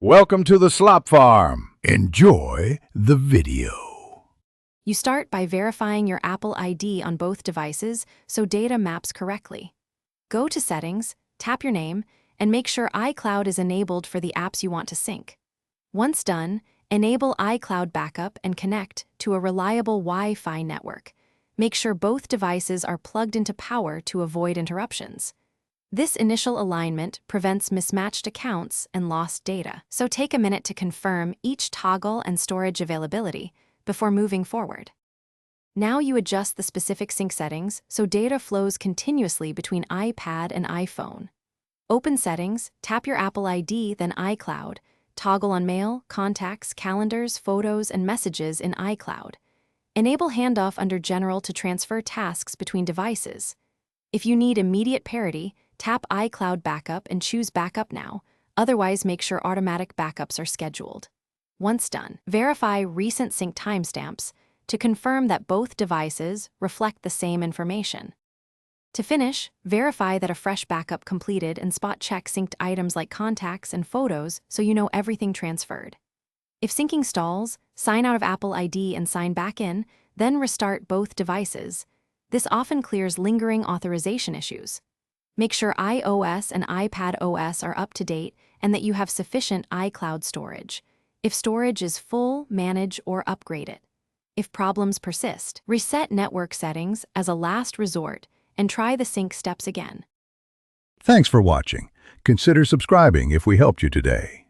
Welcome to the Slop Farm. Enjoy the video. You start by verifying your Apple ID on both devices so data maps correctly. Go to Settings, tap your name, and make sure iCloud is enabled for the apps you want to sync. Once done, enable iCloud Backup and connect to a reliable Wi-Fi network. Make sure both devices are plugged into power to avoid interruptions. This initial alignment prevents mismatched accounts and lost data, so take a minute to confirm each toggle and storage availability before moving forward. Now you adjust the specific sync settings so data flows continuously between iPad and iPhone. Open Settings, tap your Apple ID, then iCloud. Toggle on Mail, Contacts, Calendars, Photos, and Messages in iCloud. Enable handoff under General to transfer tasks between devices. If you need immediate parity, tap iCloud Backup and choose Backup Now, otherwise make sure automatic backups are scheduled. Once done, verify recent sync timestamps to confirm that both devices reflect the same information. To finish, verify that a fresh backup completed and spot check synced items like contacts and photos so you know everything transferred. If syncing stalls, sign out of Apple ID and sign back in, then restart both devices. This often clears lingering authorization issues. Make sure iOS and iPad OS are up to date and that you have sufficient iCloud storage. If storage is full, manage or upgrade it. If problems persist, reset network settings as a last resort and try the sync steps again. Thanks for watching. Consider subscribing if we helped you today.